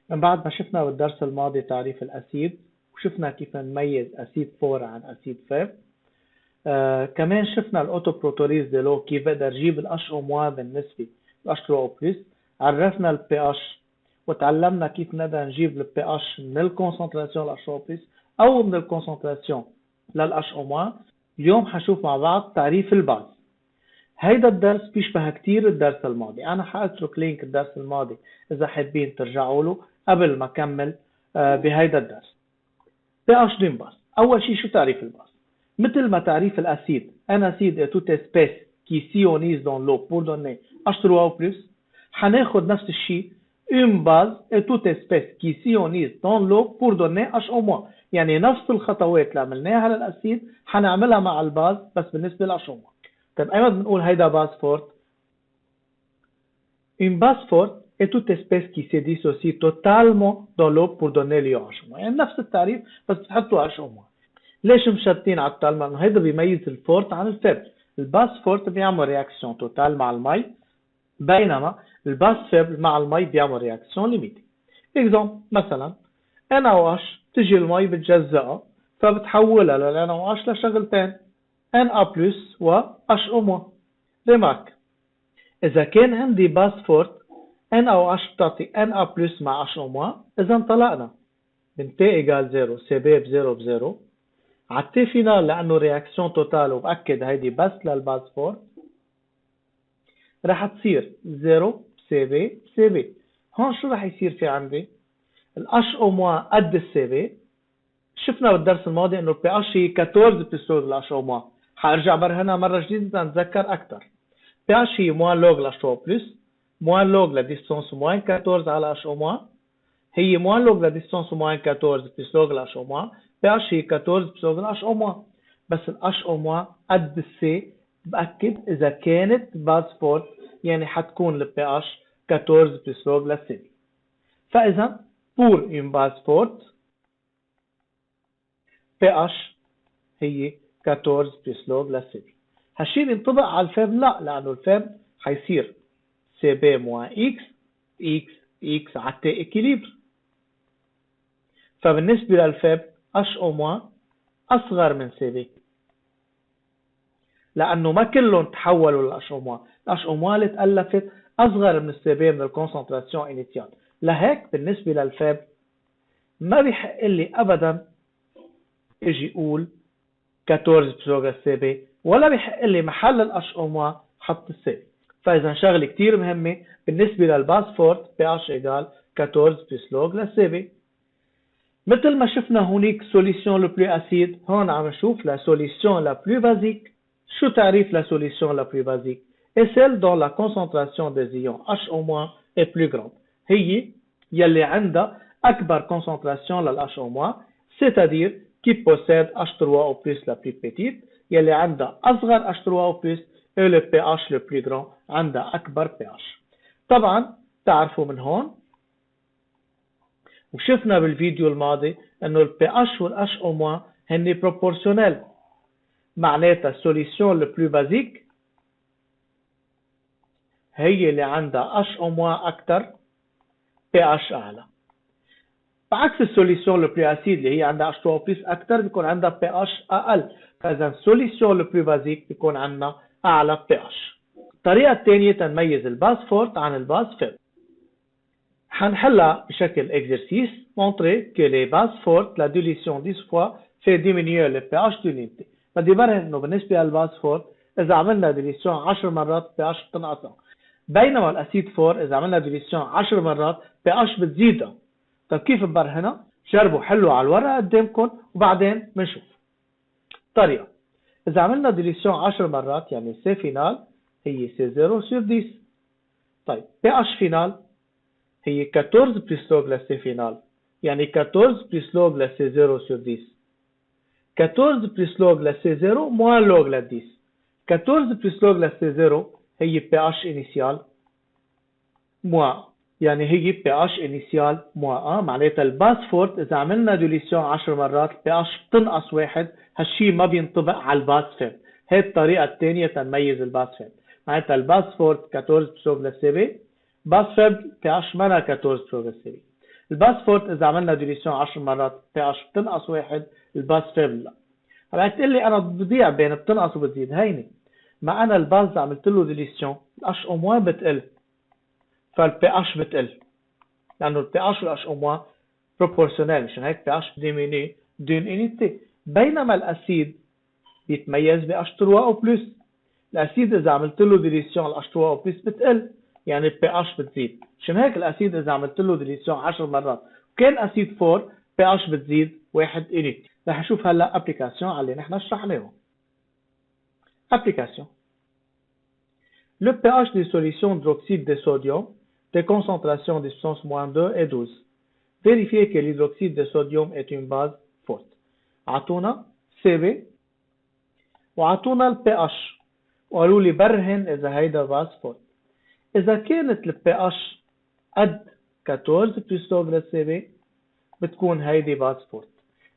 من بعد ما شفنا بالدرس الماضي تعريف الأسيد وشفنا كيف نميز أسيد 4 عن أسيد 5. كمان شفنا الأوتوبروتوليز دي لو كيف بقدر أجيب الأش أو موا بالنسبة لأش 2 أو بلس. عرفنا البي أش وتعلمنا كيف نقدر نجيب البي أش من الكونسنتراسيون لأش أو بلس أو من الكونسنتراسيون للأش أو موا. اليوم حنشوف مع بعض تعريف الباز. هيدا الدرس بيشبه كتير الدرس الماضي. أنا حأترك لينك الدرس الماضي إذا حابين ترجعوا له قبل ما أكمل بهيدا الدرس. PH d'une base. أول شيء شو تعريف الباز؟ مثل ما تعريف الأسيد، un acide est toute espèce qui s'ionise dans l'eau pour donner H3O+. حناخد نفس الشيء une base est toute espèce qui s'ionise dans l'eau pour donner HO-. يعني نفس الخطوات اللي عملناها للأسيد حنعملها مع الباز بس بالنسبة للHO-. طيب أيمتى بنقول هيدا باز فورت؟ Une base forte est toute espèce qui se dissocie totalement dans l'eau pour donner l'IOH-. يعني نفس التعريف بس بتحطوا HO-. ليش مشتين على التال؟ لأنه هيدا بيميز الفورت عن الفيبل. الباس فورت بيعمل رياكسيون توتال مع المي، بينما الباس فيبل مع المي بيعمل رياكسيون ليميتي. اكزامبل مثلا NaOH تجي المي بتجزأها فبتحولها لل NaOH لشغلتين Na+ و HO-. ريمارك، إذا كان عندي باس فورت NaOH بتعطي Na+ مع HO-. إذا انطلقنا من T = 0 CB ب0 ب0 على التي فينال لأنه رياكسيون توتال وبأكد هيدي بس للباز فورت رح تصير 0 CB CB. هون شو رح يصير في عندي؟ الأش أو موا قد السي بي. شفنا بالدرس الماضي انه البي اتش هي 14 بلس لأش أو موا. حارجع برهنها مرة جديدة نتذكر أكثر. بي اتش هي موان لوج لأش أو بلس موان لوج لديستانس موان 14 على أش أو موا. هي موان لوج لديستانس موان 14 بلس لوج لأش أو موا. بي اتش هي 14 بلس لوج لأش أو موا. بس الأش أو موا قد السي. بأكد إذا كانت باز فورت يعني حتكون البي اتش 14 بلس لوج للسي. فإذا pour une base forte pH هي 14 بلس لوج للسي بي. هالشيء بينطبق على الفاب؟ لا، لأنه الفاب حيصير سي بي موان اكس اكس اكس على تي اكيليبر. فبالنسبة للفاب اش او موان أصغر من سي بي لأنه ما كلهم تحولوا للاش او موان. الاش او موان اللي تألفت أصغر من السي بي من الكونسنتراسيون انيتيال. لهيك بالنسبة للفاب ما بيحق لي أبدا اجي اقول 14 بلوغ السي بي ولا بيحق لي محل الاش او موا حط السي بي. فاذا شغله كثير مهمه بالنسبه للباس فورت بي اتش ايجال 14 بلوغ للسي بي. مثل ما شفنا هونيك سوليسيون لو بلو اسيد، هون عم نشوف لا سوليسيون لا بلو بازيك. شو تعريف لا سوليسيون لا بلو بازيك؟ et celle dont la concentration des ions H- est plus grande. هي يلي عندها اكبر concentration للH-، c'est-à-dire qui possède H3O+ la plus petite، يلي عندها أصغر H3O+، et le pH le plus grand عندها أكبر pH. طبعا تعرفوا من هون وشفنا بالفيديو الماضي انه ال pH وال HO- هن proportionnel. معناتها السوليسيون le plus basique هي اللي عندها HO- أكتر pH أعلى. بعكس السوليسيون لو بلو اسيد اللي هي عندها H2O+ اكثر بيكون عندها بي اتش اقل. فاذا السوليسيون لو بلو بازيك بيكون عندنا اعلى بي اتش. الطريقه الثانيه تنميز الباز فورت عن الباز فيب حنحلها بشكل اكزرسيس. montrer que les bases fortes la dilution 10 fois fait diminuer le pH de l'unité. بدي برهن انه بالنسبه للباز فورت اذا عملنا ديليسيون 10 مرات بي اتش بتنقصها، بينما الاسيد 4 اذا عملنا ديليسيون 10 مرات بي اتش بتزيدها. طيب كيف ببرهنها؟ جربوا حلوا على الورقه قدامكم وبعدين بنشوف. طريقه، اذا عملنا ديليسيون 10 مرات يعني سي فينال هي سي 0 sur 10. طيب بي اتش فينال هي 14 بلس لوج لسي فينال يعني 14 بلس لوج لسي 0 sur 10. 14 بلس لوج لسي 0 موان لوج ل 10. 14 بلس لوج لسي 0 هي بي اتش انيسيال موان، يعني هي بي اتش انيسيال موان. معناتها الباس فورت اذا عملنا ديليسيون 10 مرات بي اتش بتنقص 1. هالشيء ما بينطبق على الباس فيب. هي الطريقه الثانيه تنميز الباس فيب. معناتها الباس فورت 14 بلس لسي بي، باس فيب بي اتش مانا 14 بلس لسي بي. الباس فورت اذا عملنا ديليسيون 10 مرات pH بتنقص 1، الباس فيبل لا. هلا تقول لي انا بضيع بين بتنقص وبتزيد، هيني ما انا الباز اذا عملت له ديليسيون الاتش او موان بتقل، فالpH بتقل، لانه الpH والاتش او موان بروبورشنال، مشان هيك pH ديميني دون انيتي. بينما الاسيد بيتميز ب H3O بلس، الاسيد اذا عملت له ديليسيون ال H2O بلس بتقل، يعني الpH بتزيد. عشان هيك الاسيد اذا عملت له ديليسيون 10 مرات وكان اسيد 4 pH بتزيد 1 انيت. رح نشوف هلا ابليكاسيون على اللي نحن شرحناه. Application. Le pH des solutions d'hydroxyde de sodium de concentration de substance -2 est 12. Vérifiez que l'hydroxyde de sodium est une base forte. عطونا CB وعطونا ال pH وقالوا لي برهن إذا هيدا باز فورت. إذا كانت ال pH قد 14 بلس لوغ لل CB بتكون هيدي باز فورت.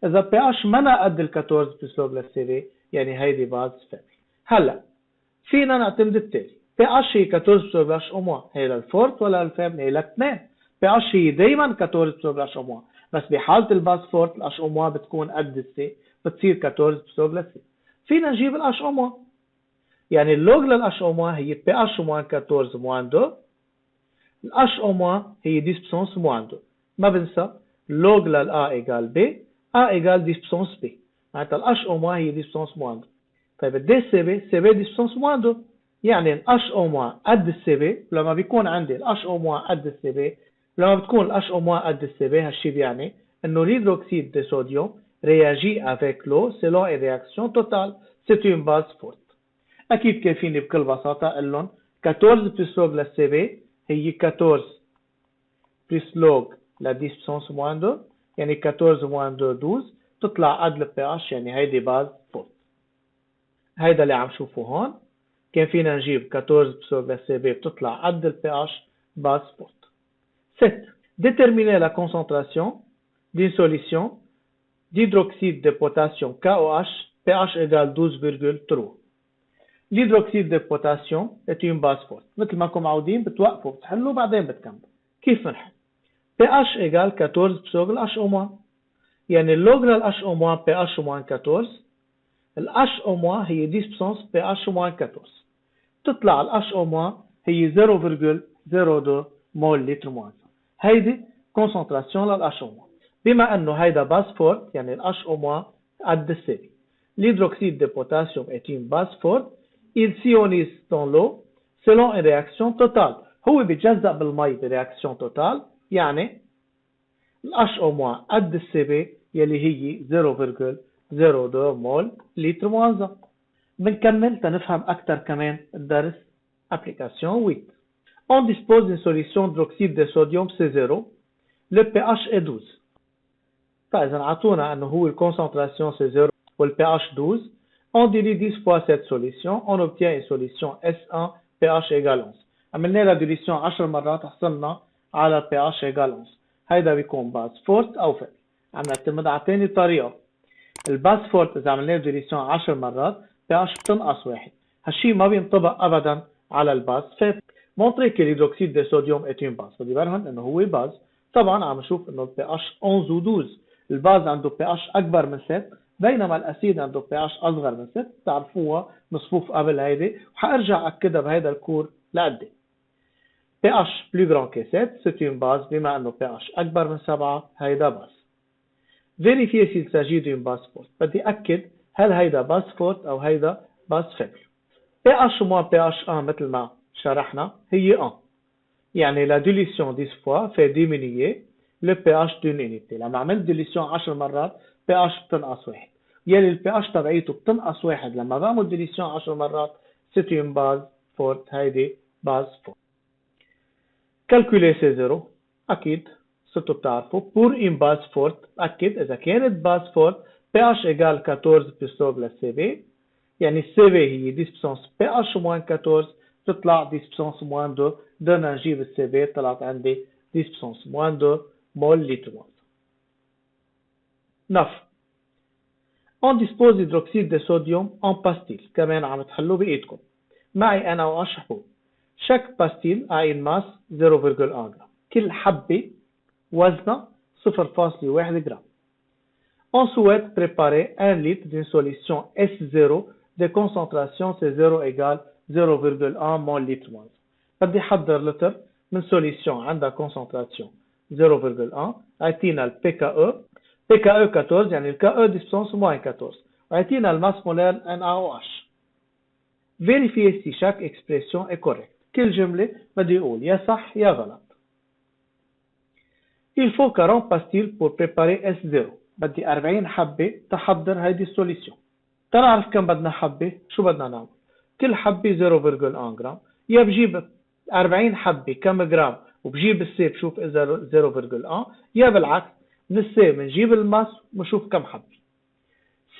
إذا pH منا قد ال 14 بلس لوغ لل CB يعني هيدي باز فيبل. هلا فينا نعتمد التالي. pH هي 14 بلس لوغ او موان، هي للفورت ولا للفيبل؟ هي للاثنين. pH هي دايما 14 بلس لوغ او موان، بس بحالة الباز فورت الاش او موان بتكون قد السي، بتصير 14 بلس لوغ للسي. فينا نجيب الاش او موان، يعني اللوغ للاش او موان هي pH موان 14 موان 2، الاش او موان هي 10 بسونس موان 2. ما بنسى لوغ للA ايجال B، A ايجال 10 بسونس B، معناتها الاش او موان هي 10 بسونس موان 2. طيب الدي سي بي، سي بي 10 بسونس موان 2، يعني الاش او موان قد السي بي. لما بيكون عندي الاش او موان قد السي بي، لما بتكون الاش او موان قد السي بي، هالشي بيعني انه l'hydroxyde de sodium réagit avec l'eau selon une réaction totale. C'est une base forte. اكيد كيفيني بكل بساطه اقول لهم 14 بلس لوغ للسي بي هي 14 بلس لوغ ل 10 بسونس موان 2، يعني 14 موان 2 12، تطلع قد البي اتش، يعني هيدي باز فورت. هيدا اللي عم شوفه هون، كان فينا نجيب 14 بلس لوغ للسي بي بتطلع قد البي اتش باز فورت. 7. Déterminer la concentration d'une solution d'hydroxyde de potassium KOH, pH égale 12,3. L'hydroxyde de potassium est une base forte. مثل ما انكم معودين بتوقفوا بتحلوا بعدين بتكملوا. كيف بنحل؟ pH égale 14 بسوغ ال HO-، يعني اللوغ لل HO- pH -14، ال HO- هي 10 بسونس pH -14، تطلع ال HO- هي 0,02 مول لتر موان. هيدي كونسنتراسيون لل HO-. بما انه هيدا باز فورت يعني ال HO- قد السي. L'hydroxyde de potassium est une base forte. Il s'ionise dans l'eau selon une réaction totale. هو بيتجزأ بالمي برياكسيون توتال، يعني ال HO- قد السي بي يلي هي 0,02 مول لتر موان. بنكمل تنفهم أكثر كمان الدرس. Application 8. On dispose d'une solution d'oxyde de sodium C0. Le pH est 12. فإذا عطونا أنه هو الكونسنتراسيون C0 والpH 12، on dilue 10 fois cette solution, on obtient une solution S1 pH égale 11. عملنا لها ديليسيون 10 مرات حصلنا على pH égale 11. هيدا بيكون باز فورت أو فيبل. عم نعتمد على ثاني طريقة. الباز فورت إذا عملنا له ديليسيون 10 مرات pH بتنقص 1. هالشي ما بينطبق أبدا على الباز فيبل. montrer que l'hydroxyde de sodium est une base. بدي برهن إنه هو باز. طبعا عم نشوف إنه الpH 11 و 12. الباز عنده pH أكبر من 6، بينما الأسيد عنده pH أصغر من 6. تعرفوها مصفوف قبل هيدي، وحأرجع أكدها بهيدا الكور لقدام. pH plus grand que 7 c'est une base. بما إنه pH أكبر من 7 هيدا باز. vérifier s'il s'agit d'une base forte. بدي أكد هل هيدا باز فورت أو هيدا باز فيبل. pH moins pH 1 مثل ما شرحنا هي 1، يعني la dilution 10 fois fait diminuer le pH d'une unité. لما عملت dilution 10 مرات pH بتنقص 1، يلي ال pH تبعيته بتنقص 1 لما بعمل dilution 10 مرات. c'est une base forte. هيدي باز فورت. calculer C0 أكيد صرتوا بتعرفوا. pour une base forte أكد إذا كانت باز فورت pH égale 14 plus log la CB، يعني السي هي 10 بسونس pH moins 14 تطلع 10 بسونس moins 2. بدنا نجيب السي بي، طلعت عندي 10 بسونس moins 2 مول لتر موان. 9. On dispose d'hydroxyde de sodium en pastille. كمان عم تحلوا بإيدكم. معي أنا وأشرح حبوب. chaque pastille a une masse 0,1 جرام. كل حبة وزنها 0,1 g. On souhaite préparer 1 litre d'une solution S0 de concentration C0 égale 0,1 mol litre moins. بدي أحضر لتر من solution عندها concentration 0,1. عطينا ال PKE 14 يعني ال KE 10 moins 14. وعطينا الماس مولار NaOH. Vérifiez si chaque expression est correcte. كل جملة بدي أقول يا صح يا غلط. Il faut 40 pastilles pour préparer S0. بدي 40 حبة تحضر هيدي السوليسيون. تنعرف كم بدنا حبة؟ شو بدنا نعمل؟ كل حبة 0,1 جرام. يا بجيب 40 حبة كم جرام وبجيب السي بشوف إذا 0,1، يا بالعكس من السي بنجيب الماس وبشوف كم حبة.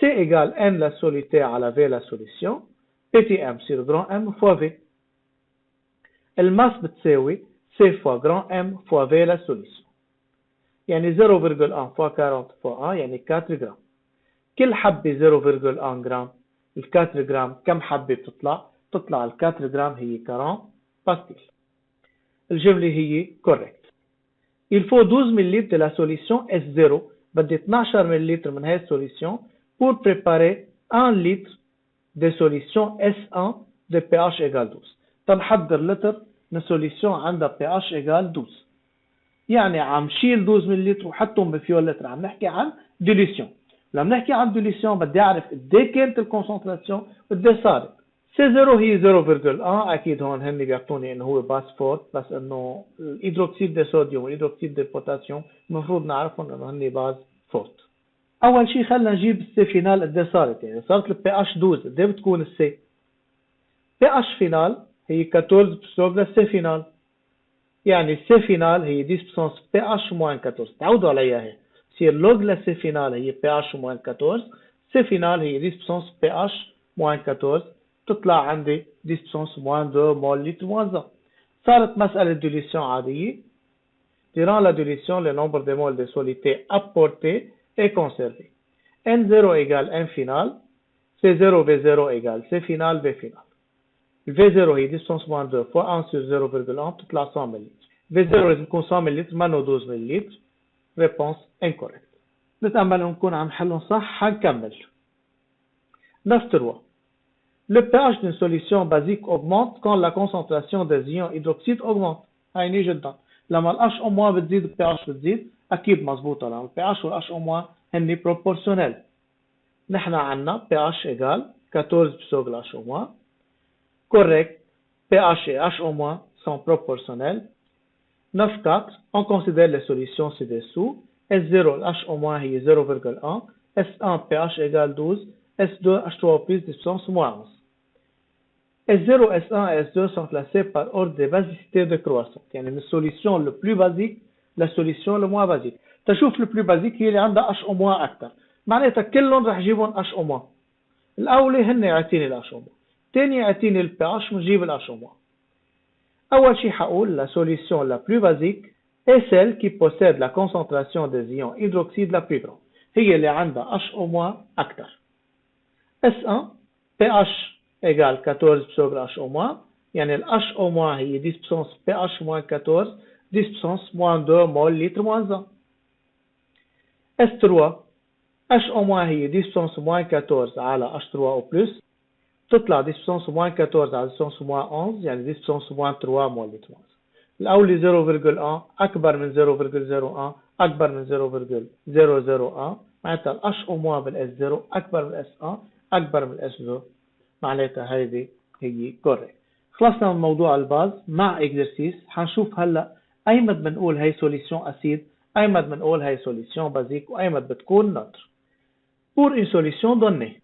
C égale N la soluté على V la solution. PTM sur grand M fois V. الماس بتساوي C fois grand M fois V la solution. يعني 0,1 fois 40 fois 1 يعني 4 جرام. كل حبة 0,1 جرام. ال 4 جرام كم حبة بتطلع؟ تطلع ال 4 جرام هي 40 باستيل. الجملة هي correct. Il faut 12 ml de la solution S0. بدي 12 ml من هاي السوليسيون pour préparer 1 litre de solution S1 de pH égale 12. تنحضر لتر من سوليسيون عندها pH égale 12. يعني عم شيل 12 مللتر وحطهم بفيول لتر. عم نحكي عن ديليسيون. لما نحكي عن ديليسيون بدي اعرف قد ايه كانت الكونسنتراسيون وقد ايه صارت. سي 0 هي 0,1. اكيد هون هن بيعطوني انه هو باس فورت، بس انه الهيدروكسيد دي صوديوم والهيدروكسيد دي بوتاسيوم المفروض نعرفهم انه هن باز فورت. اول شيء خلينا نجيب السي فينال قد ايه صارت. يعني صارت البي اتش 12 قد ايه بتكون السي؟ بي اتش فينال هي 14 بسبب السي فينال. يعني السي فينال هي 10 بسنس بي اتش موان 14. تعودوا عليها هي. بصير لوج لسي فينال هي بي اتش موان 14. سي فينال هي 10 بسنس بي اتش موان 14. تطلع عندي 10 بسنس موان 2 مول لتر موان 1. صارت مسألة ديليسيون عادية. Durant la dilution, le nombre de moles de soluté apporté est conservé. N0 égale N final. C0 V0 égale C final V final. V0 هي 10 بسنس موان 2 fois 1 sur 0,1 تطلع 100 مل. V0 لازم يكون 100 مل منه 12 مل. Réponse incorrecte. نتأمل نكون عم نحلهم صح. حنكمل. 9.3. Le pH d'une solution basique augmente quand la concentration des ions hydroxyde augmente. هيني جدا. لما ال H- بتزيد ال pH بتزيد. أكيد مظبوطة. لأن ال pH وال H- هني proportionnel. نحن عنا pH égale 14 بسوق ال H-. Correct. pH et H- sont proportionnels. 9.4. On considère les solutions ci-dessous. S0 H- هي 0,1. S1 pH égale 12. S2 H3O+ 10 puissance moins 11. S0, S1 et S2 sont classés par ordre de basicité de croissance. يعني من السوليسيون le plus basique la solution le moins basique. تشوف le plus basique هي اللي عندها H- أكثر. معناتها كلهم رح جيبهم H-. الأولى هن يعطيني ال H-. الثاني يعطيني ال pH بنجيب ال H-. أول شيء حقول la solution la plus basique est celle qui possède la concentration des ions hydroxyde la plus grande. هي اللي عندها H- أكثر. S1 pH égale 14 بسوق ال H-. يعني ال H- هي 10 بسنس pH moins 14 10 بسنس moins 2 مول لتر moins 1. S3 H- هي 10 بسنس moins 14 على H3O+. تطلع 10 بسنس moins 14 على 10 بسنس moins 11 يعني 10 بسنس moins 3 مول لتر moins 1. الأولى 0,1 أكبر من 0,01 أكبر من 0,001. معناتها ال H- بالS0 أكبر من S1 أكبر من S2. معناتها هيدي هي كوريكت. خلصنا من موضوع الباز. مع اكزرسيس حنشوف هلا ايمت بنقول هي سوليسيون اسيد، ايمت بنقول هي سوليسيون بازيك، وايمت بتكون نوتر. Pour une solution donnée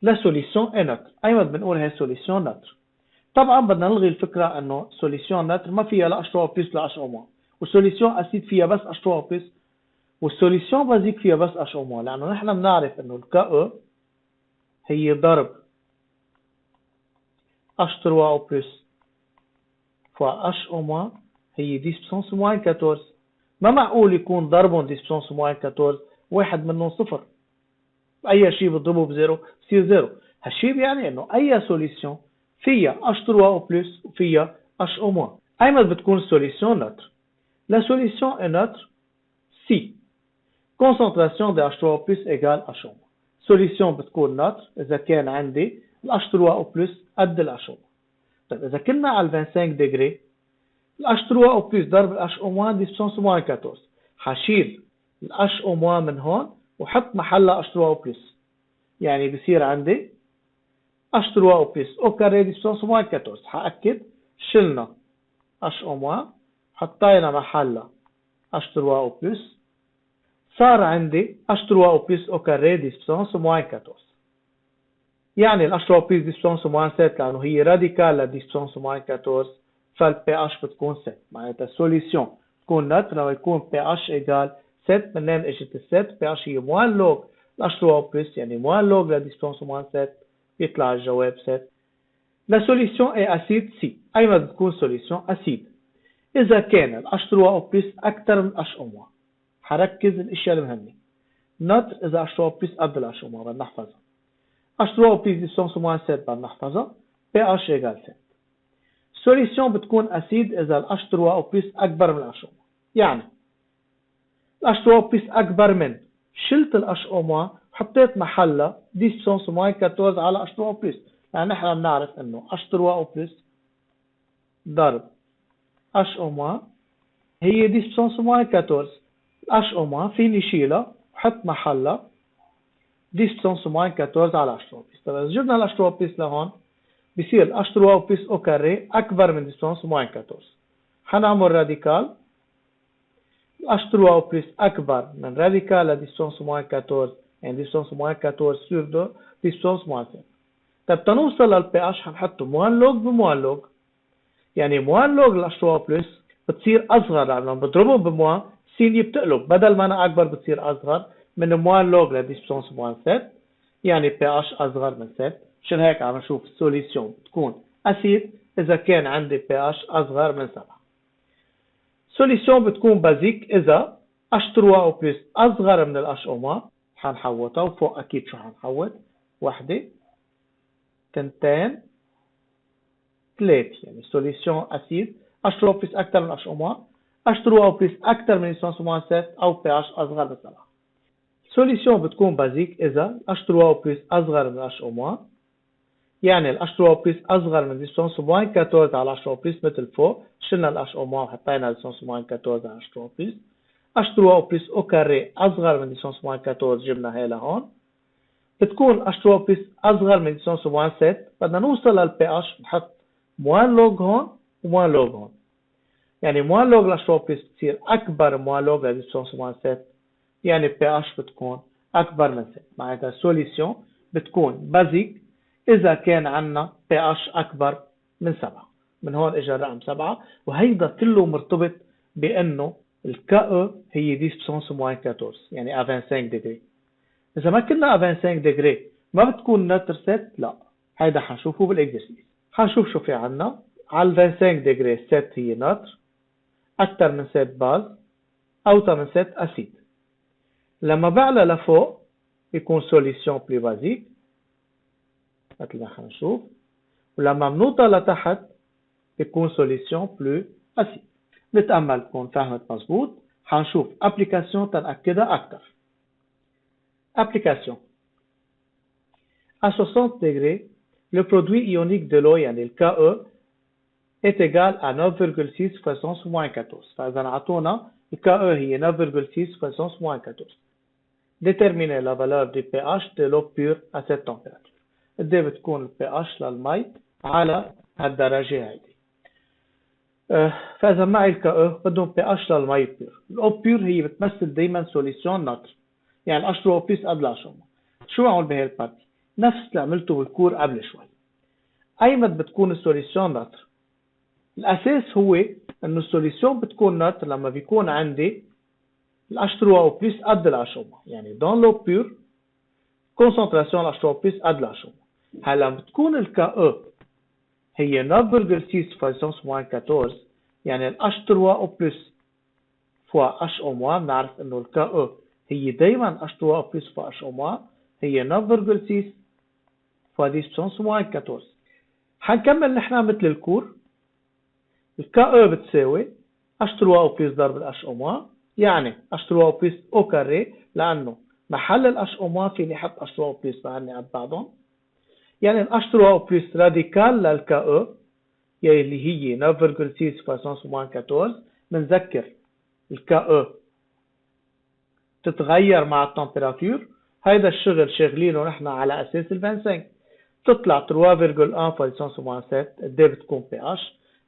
la solution est neutre. ايمت بنقول هي سوليسيون نوتر. طبعا بدنا نلغي الفكره انه سوليسيون نوتر ما فيها لا H3O+ لا H-. والسوليسيون اسيد فيها بس H3O+. والسوليسيون بازيك فيها بس H-. لانه نحن بنعرف انه الكأ هي ضرب H3O+ fois H- هي 10 بسنس moins 14. ما معقول يكون ضربهم 10 بسنس moins 14 واحد منهم صفر. اي شيء بتضربه بزيرو بصير زيرو. هالشيء بيعني انه اي سوليسيون فيها H3O+ وفيها H-. ايمت بتكون السوليسيون نوتر. La solution est neutre si concentration de H3O+ égale H-. solution بتكون neutre إذا كان عندي ال H3O+ قد ال H-. طيب إذا كنا على 25 ديجري ال H3O+ ضرب ال H-, دي سبستانس موان 14. حشيل ال H- من هون وحط محلها H3O+. يعني بصير عندي H3O+ او كاري دي سبستانس موان 14. حأكد شلنا H-, حطينا محلها H3O+. صار عندي H3O+ او كاري دي سبستانس موان 14. يعني ال H3O+ دي سبستانس موان 7 لأنه هي راديكال لدي سبستانس موان 14. فالبي اتش بتكون 7. معناتها السوليسيون تكون نوتر لما يكون بي اتش ايجال 7. منين اجت ال 7؟ بي اتش هي موان لوج ال H3O+, يعني موان لوج لدي سبستانس موان 7. بيطلع الجواب 7. لا سوليسيون اي اسيد سي. ايمتى بتكون سوليسيون اسيد؟ اذا كان ال H3O+ اكثر من H-. حركز الاشياء المهمه. نوتر اذا H3O+ قد ال H-, بدنا نحفظها. H3O+ دي سبستانس موان 7 بدنا نحفظها. بي اتش ايجال 7. سوليسيون بتكون اسيد اذا ال H3O+ اكبر من H-. يعني ال H3O+ اكبر من، شلت ال H- وحطيت محلها دي سبستانس موان 14 على H3O+. يعني نحن بنعرف انه H3O+ ضرب H- هي دي سبستانس موان 14. ال H- فيني شيلها وحط محلها دي سبستانس موان 14 على H3O+. طيب اذا جبنا ال H3O+ لهون بصير ال H3O+ او كاري اكبر من ديستانس موان 14. حنعمل راديكال ال H3O+ اكبر من راديكال لديستانس موان 14. يعني ديستانس موان 14 سور 2 ديستانس موان 7. طيب تنوصل للبي اتش حنحطه موان لوج بموان لوج. يعني موان لوج ال H3O+ بتصير اصغر لما بضربه بموان سيني بتقلب، بدل ما انا اكبر بتصير اصغر من موان لوج لديستانس موان 7. يعني بي اتش اصغر من 7. عشان هيك عم نشوف السوليسيون بتكون اسيد اذا كان عندي بي اتش اصغر من 7. سوليسيون بتكون بازيك اذا H3O+ اصغر من ال H-. حنحوطها وفوق اكيد شو حنحوط؟ وحده، تنتين، 3. يعني سوليسيون اسيد H3O+ اكثر من H-. H3O+ اكثر من ديستانس موان 7 او بي اتش اصغر من 7. سوليسيون بتكون بازيك اذا H3O+ اصغر من H-. يعني ال H3O+ اصغر من ديستانس موان 14 على H3O+ مثل فوق، شلنا ال H- وحطينا ديستانس موان 14 على H3O+. H3O+ او كاري اصغر من ديستانس موان 14، جبنا هي لهون. بتكون H3O+ اصغر من ديستانس موان 7. بدنا نوصل للبي اتش بنحط موان لوج هون وموان لوج هون. يعني موان لوج ل H3O+ بتصير اكبر موان لوج لديستانس موان 7. يعني بي اتش بتكون اكبر من 7. معناتها السوليسيون بتكون بازيك إذا كان عنا بي اتش أكبر من 7. من هون إجا الرقم 7. وهيدا كله مرتبط بأنه الكأ هي دي سبستانس موان 14. يعني 25 ديجري. إذا ما كنا 25 ديجري ما بتكون نوتر 7. لا، هيدا حنشوفه بالإكزرسيس. حنشوف شو في عنا. على 25 ديجري 7 هي نوتر، أكثر من 7 باز، أوطى من 7 أسيد. لما بعلى لفوق يكون سوليسيون بلي بازيك مثل ما حنشوف، ولما بنوطى لتحت بيكون سوليسيون بلو اسيد. نتأمل تكون فهمت مظبوط. حنشوف ابليكاسيون تنأكدها أكثر. ابليكاسيون à 60 degrés, le produit ionique de l'eau يعني ال KE est égal à 9,6 puissance moins 14. فإذا أعطونا ال KE هي 9,6 puissance moins 14. Déterminer la valeur du pH de l'eau pure à cette température. قد ايه بتكون ال pH للمي على هالدرجة هيدي. فاذا معي الكأ بدهم بي اتش للمي بيور. الاو بيور هي بتمثل دائما سوليسيون نوتر، يعني H3O+ قد ال H-. شو بعمل بهي البارتي؟ نفس اللي عملته بالكور قبل شوي. ايمت بتكون السوليسيون نوتر؟ الاساس هو انه السوليسيون بتكون نوتر لما بيكون عندي ال H3O+ قد ال H-. يعني دون لو بيور كونسنتراسيون ال H3O+ قد ال H-. هلا بتكون الكأ هي 9,6 puissance moins 14. يعني ال H3O+ فوا H- بنعرف انه ال KE هي دايما H3O+ فوا H- هي 9,6 فوا 10 puissance moins 14. حنكمل نحن مثل الكور. ال KE بتساوي H3O بلس ضرب ال HO- يعني H3O بلس او كاري، لأنه محل ال HO- فيني أحط H3O بلس لأني قد بعضهم. يعني ال H3O بلس راديكال لل KE اللي هي 9.6 فايسونس موان 14. بنذكر ال KE تتغير مع التمبيراتور. هيدا الشغل شغلينه نحن على أساس ال 25. تطلع 3.1 فايسونس موان 7. قد ايه بتكون pH؟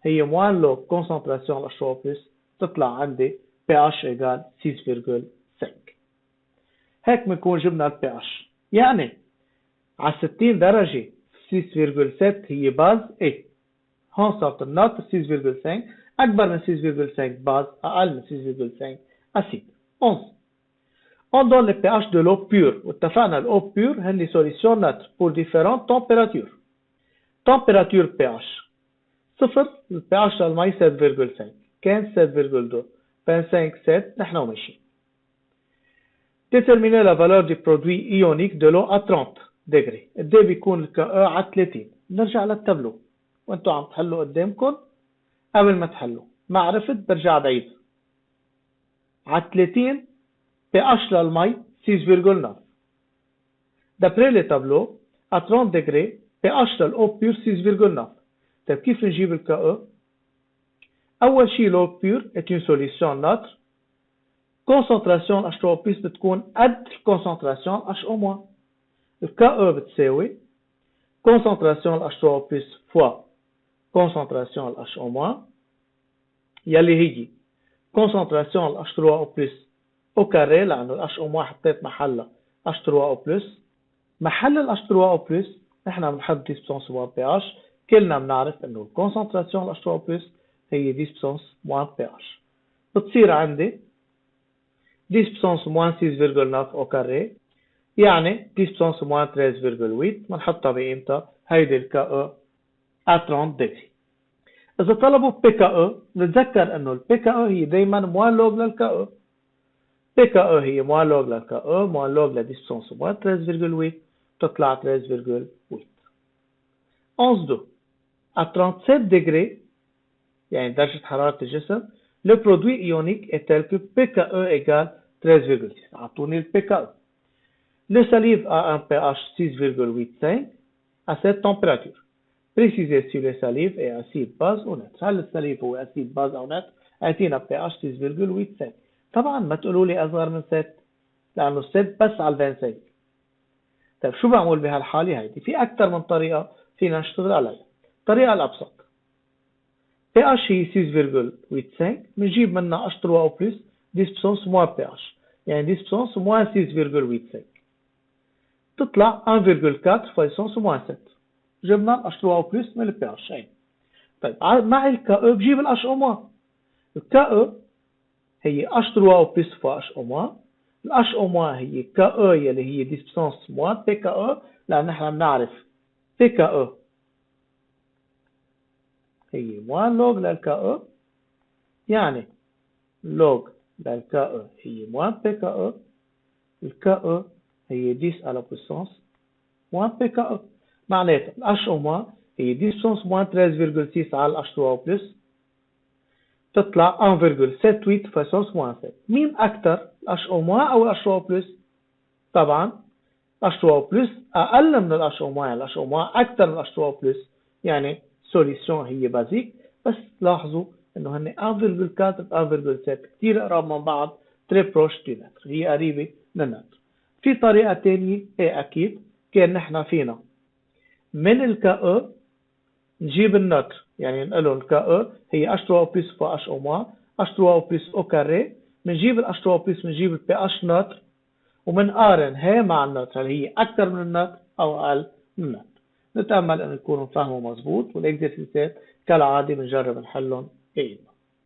هي موان لو كونسنتراسيون H3O بلس، تطلع عندي pH ايجال 6.5. هيك بنكون جبنا ال pH. يعني على 60 درجة 6.7 هي باز A. هون صارت الناتر 6.5 أكبر من 6.5 باز، أقل من 6.5 أسيد. 11. On donne le pH de l'eau pure. واتفقنا l'eau pure هن les solutions neutres pour différentes températures. température pH 0. le pH للمي 7.5، كان 7.2، 25 7 نحن وماشيين. Déterminer la valeur du produit ionique de l'eau à 30 degrés. قد ايه بيكون ال KE على 30؟ نرجع للتابلو وانتوا عم تحلوا قدامكم. قبل ما تحلوا ما عرفت برجع بعيد. على 30 pH للمي 6.9. D'après le tableau à 30 degrés pH للأو بيور 6.9. طيب كيف نجيب ال KE؟ أول شيء l'eau pure est une solution neutre. concentration H3O+ بتكون قد concentration HO-. ال KE بتساوي concentration H3O+ fois concentration HO- يلي هي concentration H3O+ au carré، لأنه ال HO- حطيت محلها H3O+. محل ال H3O+ نحن بنحط 10 بسنس موان pH. كلنا بنعرف انه الكونسنتراسيون ال H3O+ هي 10 بسنس موان pH. بتصير عندي 10 بسنس موان 6.9 au carré، يعني 10 بسنس موان 13.8. بنحطها بقيمتها. هيدي ال KE à 30 degrés. إذا طلبوا PKE نتذكر انه ال PKE هي دايما موان لوج لل KE. PKE هي موان لوج لل KE موان لوج ل 10 بسنس موان 13.8، تطلع 13.8. 11. à 37 degrés يعني درجة حرارة الجسم le produit ionique est tel que PKE égale 13.6. أعطوني ال PKE. Le salive a un pH 6.85 à cette température. Précisez si le salive est acide, base ou neutre. هل السليف هو acide, base أو neutre؟ أعطينا pH 6.85. طبعا ما تقولوا لي أصغر من 7 لأنه 7 بس على 25. طيب شو بعمل بهالحالة هيدي؟ في أكثر من طريقة فينا نشتغل عليها. الطريقة الأبسط pH هي 6.85، بنجيب منها H3O+ 10 بسنس موان pH، يعني 10 بسنس موان 6.85، تطلع 1.4 فايسونس موان 7. جبنا ال H3O+ من ال pH. هي طيب مع ال KE بجيب ال HO-. ال KE هي H3O+ فا HO-. ال HO- هي KE يلي هي 10 بسنس موان PKE، لأن نحن بنعرف PKE هي موان لوج لل KE، يعني لوج لل KE هي موان PKE. ال KE هي 10 على بويسانس موان PKE، معناتها ال HO- هي 10 بويسانس موان 13.6 على ال H3O+، تطلع 1.78 فايسونس موان 7. مين أكثر ال HO- أو ال H3O+؟ طبعا H3O+ أقل من ال HO-. ال HO- أكثر من ال H3O+، يعني سوليسيون هي بازيك. بس لاحظوا انه هن 1.4 1.7 كثير قراب من بعض، تري بروش دي نتر، هي قريبه من النتر. في طريقه ثانيه ايه اكيد، كان نحن فينا من ال KE نجيب النتر، يعني نقول ال KE هي H3O+ فا HO-. H3O+ او كاري، بنجيب ال H3O+، بنجيب ال pH نتر ومنقارن هي مع النتر، هل هي اكثر من النتر او اقل من النتر. نتأمل أن يكونوا فهموا مظبوط، والإكزرسيسات كالعادة بنجرب نحلهم.